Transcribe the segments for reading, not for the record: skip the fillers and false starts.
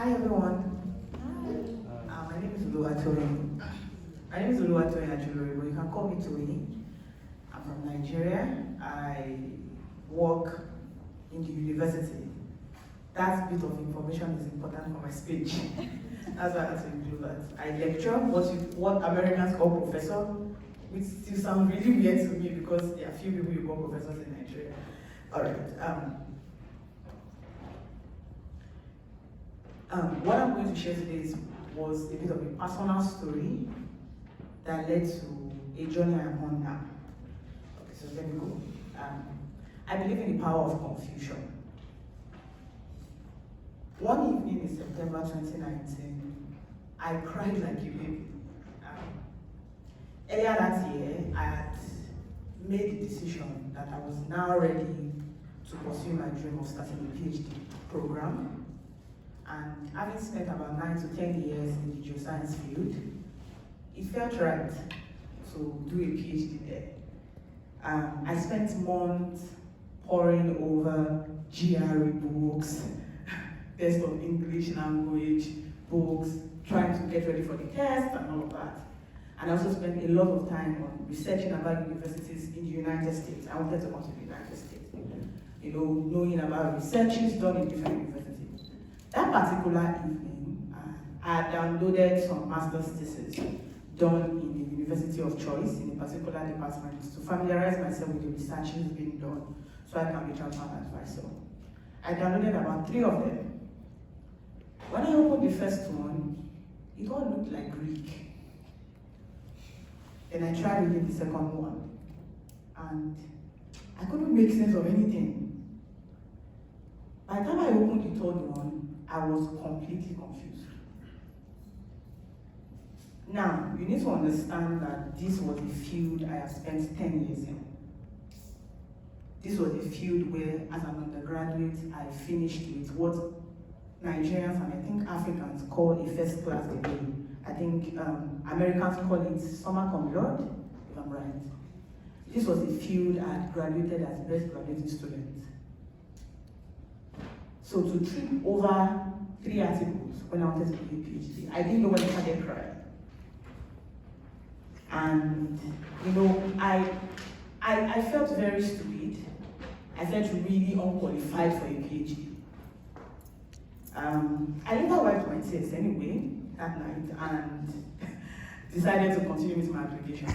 Hi everyone. My name is Oluwatoyin. My name is Oluwatoyin Ajulori, but you can call me Toyi. I'm from Nigeria. I work in the university. That bit of information is important for my speech. That's why I have to include that. I lecture what Americans call professor, which still sounds really weird to me because there are few people who call professors in Nigeria. All right. What I'm going to share today was a bit of a personal story that led to a journey I'm on now. Okay, so let me go. I believe in the power of confusion. One evening in September 2019, I cried like a baby. Earlier that year, I had made the decision that I was now ready to pursue my dream of starting a PhD program. And having spent about 9 to 10 years in the geoscience field, it felt right to do a PhD there. I spent months poring over GRE books, test of English language books, trying to get ready for the test and all of that. And I also spent a lot of time on researching about universities in the United States. I wanted to come to the United States. Knowing about researches done in different universities. That particular evening, I had downloaded some master's thesis done in the university of choice in a particular department to familiarize myself with the researches being done so I can be transparent advisor. I downloaded about 3 of them. When I opened the first one, it all looked like Greek. Then I tried reading the second one, and I couldn't make sense of anything. By the time I opened the third one, I was completely confused. Now, you need to understand that this was a field I have spent 10 years in. This was a field where, as an undergraduate, I finished with what Nigerians and I think Africans call a first-class degree. I think Americans call it summa cum laude, if I'm right. This was a field I had graduated as best graduating student. So to trip over 3 articles when I wanted to do a PhD, I didn't know when I started crying. And I felt very stupid. I felt really unqualified for a PhD. I later wiped my tears anyway that night and decided to continue with my application.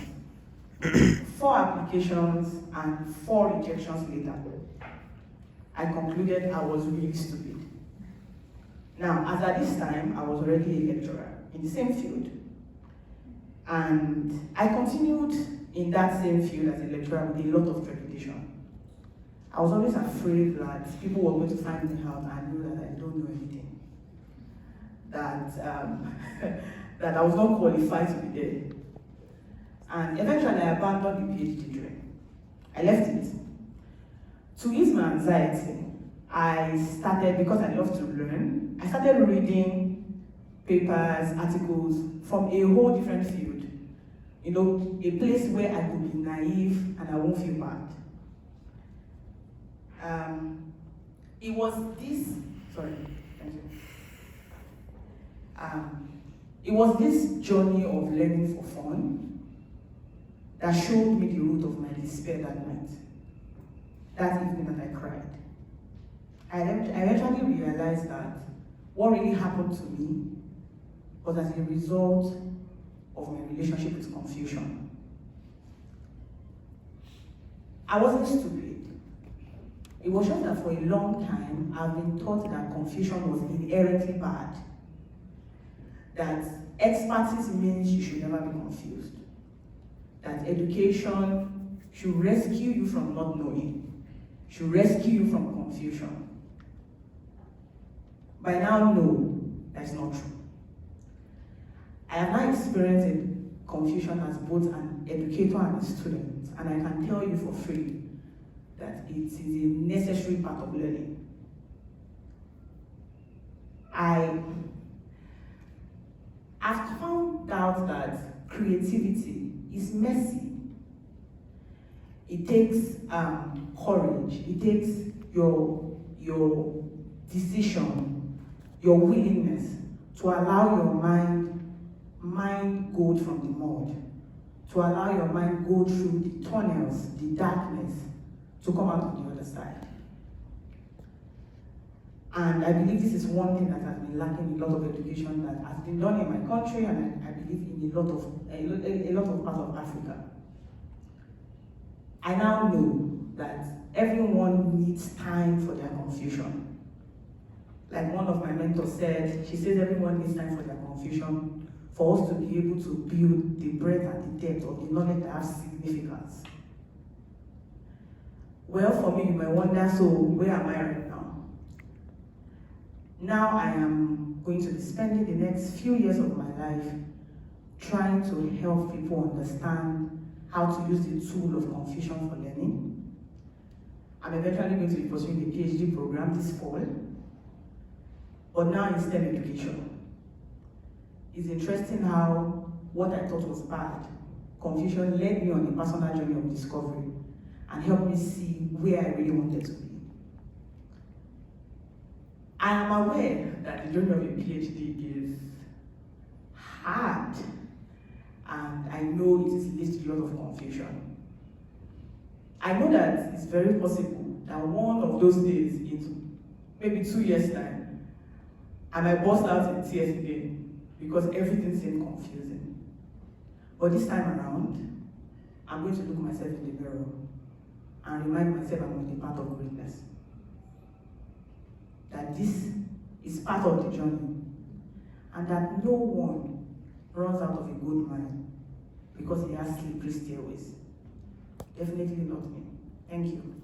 4 applications and 4 rejections later, I concluded I was really stupid. Now, as at this time, I was already a lecturer in the same field. And I continued in that same field as a lecturer with a lot of trepidation. I was always afraid that people were going to find me out and I knew that I don't know anything. That I was not qualified to be there. And eventually I abandoned the PhD dream. I left it. To ease my anxiety, I started, because I love to learn, I started reading papers, articles from a whole different field. A place where I could be naive and I won't feel bad. It was this journey of learning for fun that showed me the root of my despair that night. That evening that I cried. I eventually realized that what really happened to me was as a result of my relationship with confusion. I wasn't stupid. It was just that for a long time, I've been taught that confusion was inherently bad. That expertise means you should never be confused. That education should rescue you from not knowing, should rescue you from confusion. By now, no, that's not true. I have now experienced confusion as both an educator and a student, and I can tell you for free that it is a necessary part of learning. I've found out that creativity is messy. It takes courage. It takes your decision, your willingness to allow your mind go from the mud, to allow your mind go through the tunnels, the darkness, to come out on the other side. And I believe this is one thing that has been lacking in a lot of education that has been done in my country, and I believe in a lot of parts of Africa. I now know that everyone needs time for their confusion. Like one of my mentors said, she says everyone needs time for their confusion for us to be able to build the breadth and the depth of the knowledge that has significance. Well, for me, you might wonder, so where am I right now? Now I am going to be spending the next few years of my life trying to help people understand how to use the tool of confusion for learning. I'm eventually going to be pursuing a PhD program this fall, but now in STEM education. It's interesting how what I thought was bad, confusion, led me on a personal journey of discovery and helped me see where I really wanted to be. I am aware that the journey of a PhD is hard, and I know it leads to a lot of confusion. I know that it's very possible that one of those days, in maybe 2 years' time, I might burst out in tears again because everything seemed confusing. But this time around, I'm going to look myself in the mirror and remind myself I'm on the path of greatness. That this is part of the journey, and that no one runs out of a good mine because he has slippery stairways. Definitely not me. Thank you.